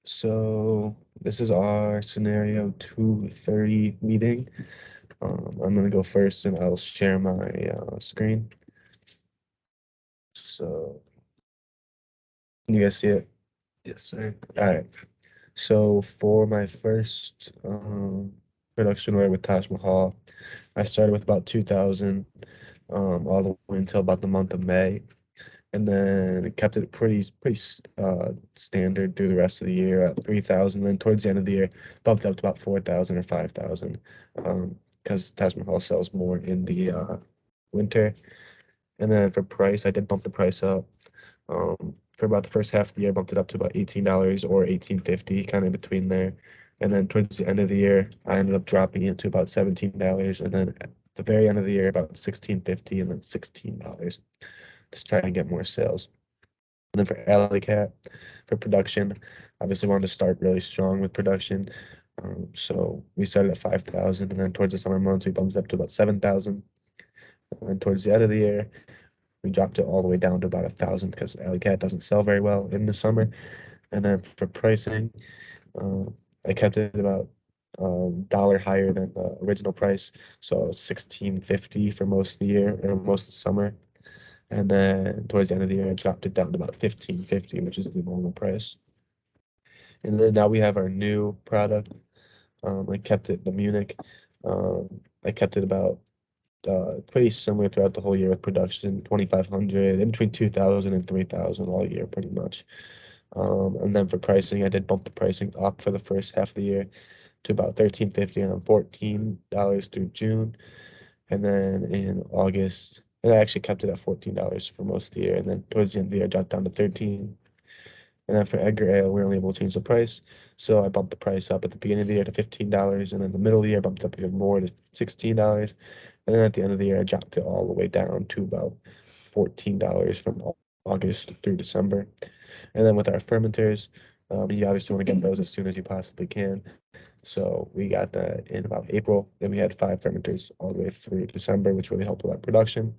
So this is our scenario 230 meeting. I'm gonna go first and I'll share my screen. So can you guys see it? Yes, sir. All right. So for my first production order with Taj Mahal, I started with about 2,000 all the way until about the month of May. And then it kept it pretty standard through the rest of the year at 3,000. Then towards the end of the year, bumped up to about 4,000 or 5,000, because Taj Mahal sells more in the winter. And then for price, I did bump the price up. For about the first half of the year, bumped it up to about $18 or 18.50, kind of between there. And then towards the end of the year, I ended up dropping it to about $17, and then at the very end of the year, about 16.50, and then $16 to try and get more sales. And then for Alley Cat, for production, obviously wanted to start really strong with production. So we started at 5,000, and then towards the summer months, we bumped it up to about 7,000. And then towards the end of the year, we dropped it all the way down to about 1,000 because Alley Cat doesn't sell very well in the summer. And then for pricing, uh, I kept it about dollar higher than the original price, so 16.50 for most of the year or most of the summer. And then towards the end of the year, I dropped it down to about 15.50, which is the normal price. And then now we have our new product. I kept it the Munich. I kept it about pretty similar throughout the whole year with production, 2,500, in between 2,000 and 3,000 all year, pretty much. And then for pricing, I did bump the pricing up for the first half of the year to about 13.50 and then $14 through June. And then in August, and I actually kept it at $14 for most of the year. And then towards the end of the year, I dropped down to 13. And then for Edgar Ale, we are only able to change the price. So I bumped the price up at the beginning of the year to $15. And then the middle of the year, I bumped up even more to $16. And then at the end of the year, I dropped it all the way down to about $14 from August through December. And then with our fermenters, you obviously want to get those as soon as you possibly can. So we got that in about April. Then we had 5 fermenters all the way through December, which really helped with our production.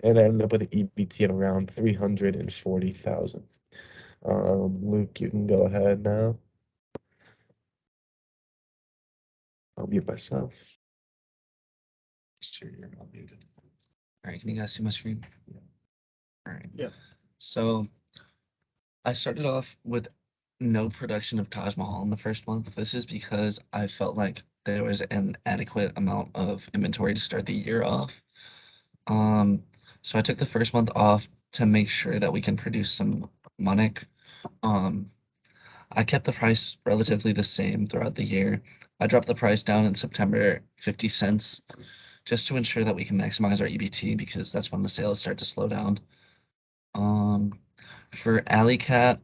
And I ended up with an EBT of around 340,000. Luke, you can go ahead now. I'll mute myself. Sure, you're not muted. All right, can you guys see my screen? Yeah. All right. Yeah. So I started off with no production of Taj Mahal in the first month. This is because I felt like there was an adequate amount of inventory to start the year off. Um, so I took the first month off to make sure that we can produce some Munich. Um, I kept the price relatively the same throughout the year. I dropped the price down in September 50 cents just to ensure that we can maximize our EBT because that's when the sales start to slow down. Um, for Alley Cat,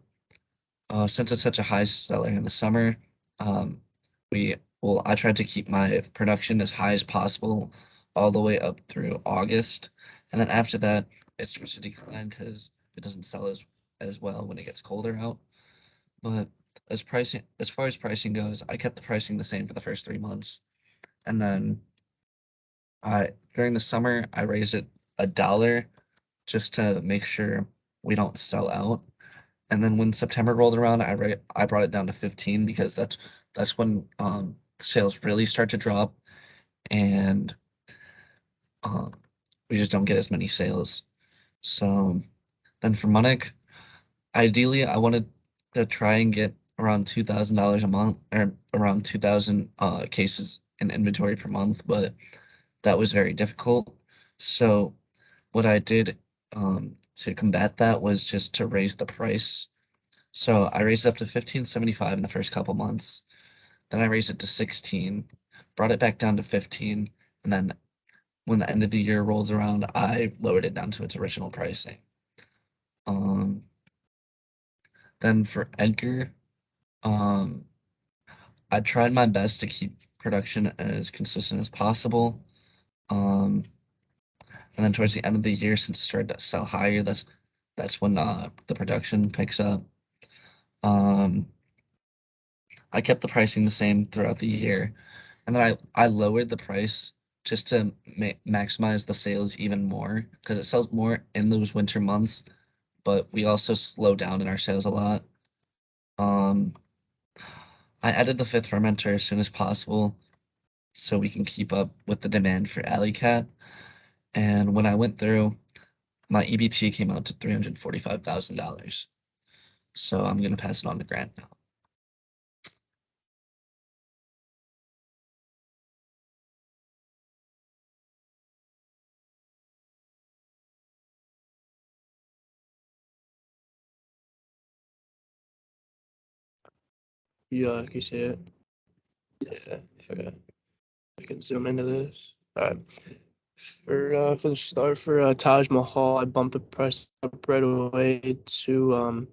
since it's such a high seller in the summer, um, I tried to keep my production as high as possible all the way up through August, and then after that, it starts to decline because it doesn't sell as well when it gets colder out. But as far as pricing goes, I kept the pricing the same for the first 3 months, and then I during the summer I raised it $1 just to make sure we don't sell out. And then when September rolled around, I brought it down to 15 because that's when sales really start to drop and um, we just don't get as many sales. So then for Munich, ideally I wanted to try and get around $2,000 a month or around 2,000 cases in inventory per month, but that was very difficult. So what I did to combat that was just to raise the price. So I raised it up to 15.75 in the first couple months. Then I raised it to 16, brought it back down to 15, and then when the end of the year rolls around, I lowered it down to its original pricing. Um, then for Edgar, um, I tried my best to keep production as consistent as possible. Um, and then towards the end of the year, since it started to sell higher, that's when the production picks up. Um, I kept the pricing the same throughout the year, and then I lowered the price just to maximize the sales even more because it sells more in those winter months, but we also slow down in our sales a lot. Um, I added the fifth fermenter as soon as possible so we can keep up with the demand for Alley Cat. And when I went through, my EBT came out to $345,000. So I'm gonna pass it on to Grant now. Yeah, can you see it? Yeah, okay. I can zoom into this. All right. For the start for Taj Mahal, I bumped the price up right away to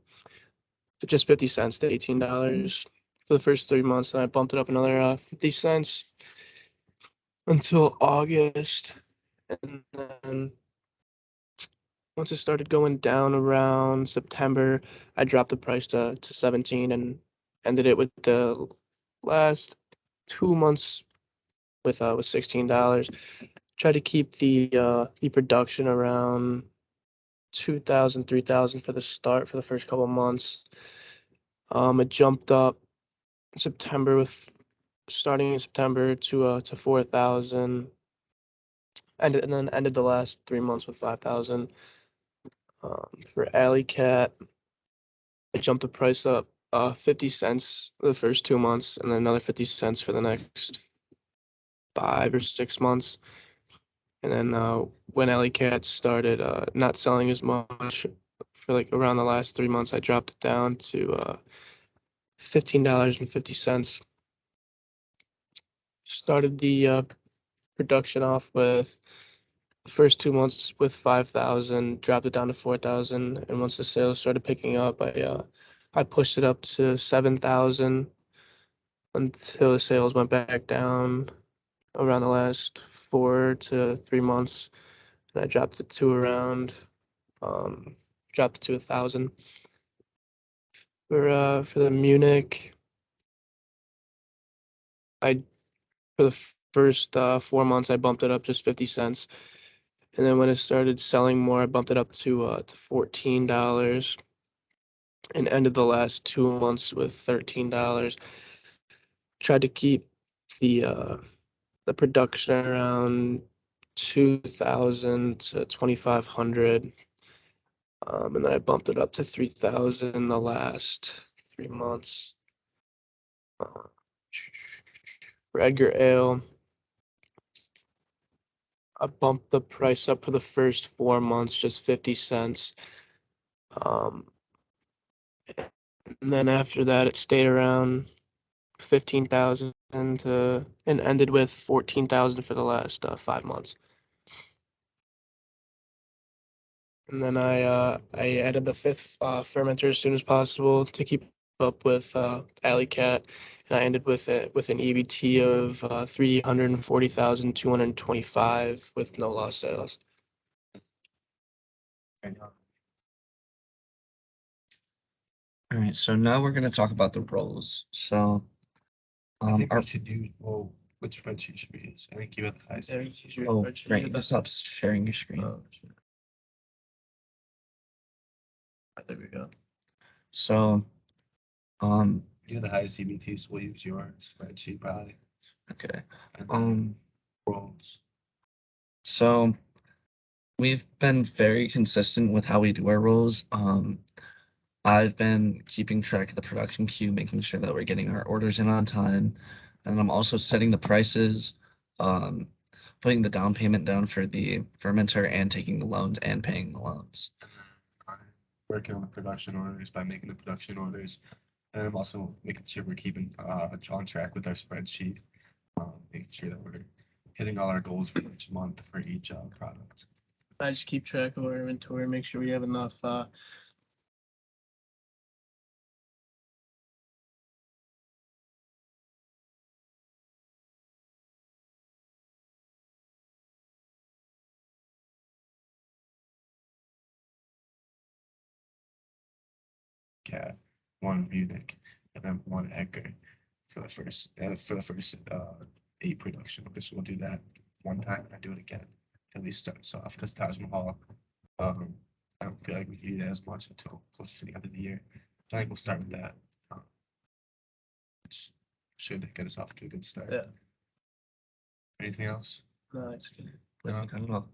just 50 cents to $18 for the first 3 months, and I bumped it up another 50 cents until August, and then once it started going down around September, I dropped the price to 17 and ended it with the last 2 months with $16. Try to keep the production around 2,000, 3,000 for the start for the first couple months. It jumped up September with starting in September to 4,000, and then ended the last 3 months with 5,000. For Alley Cat, I jumped the price up 50 cents the first 2 months, and then another 50 cents for the next 5 or 6 months. And then when Alley Cat started not selling as much for like around the last 3 months, I dropped it down to $15.50. Started the production off with the first 2 months with 5,000, dropped it down to 4,000, and once the sales started picking up, I pushed it up to 7,000 until the sales went back down around the last 4 to 3 months, and I dropped it to around dropped it to 1,000. For the Munich, I for the first 4 months I bumped it up just 50 cents, and then when it started selling more, I bumped it up to $14, and ended the last 2 months with $13. Tried to keep the production around 2,000 to 2,500. And then I bumped it up to 3,000 the last 3 months. For Edgar Ale, I bumped the price up for the first 4 months, just 50 cents. Um, and then after that, it stayed around 15,000 and ended with 14,000 for the last 5 months. And then I added the fifth fermenter as soon as possible to keep up with Alley Cat, and I ended with it with an EBT of 340,225 with no lost sales. All right, so now we're gonna talk about the roles. So, I think our we should use, well, which spreadsheet should we use? I think you have the highest. oh, right, you can stop sharing your screen. There we go. So, You have the highest CBT, so we'll use your spreadsheet probably. okay, And then roles. so we've been very consistent with how we do our roles. I've been keeping track of the production queue, making sure that we're getting our orders in on time, and I'm also setting the prices, um, putting the down payment down for the fermenter, and taking the loans and paying the loans. I'm working on the production orders by making the production orders. And I'm also making sure we're keeping on track with our spreadsheet, making sure that we're hitting all our goals for each month for each product. I just keep track of our inventory, make sure we have enough Cat, one Munich, and then one Edgar for the first 8 production. So we'll do that one time and do it again till we start us off. Because Taj Mahal, I don't feel like we can eat as much until close to the end of the year. So I think we'll start with that. should get us off to a good start. Yeah. Anything else? No, it's good. Got it all.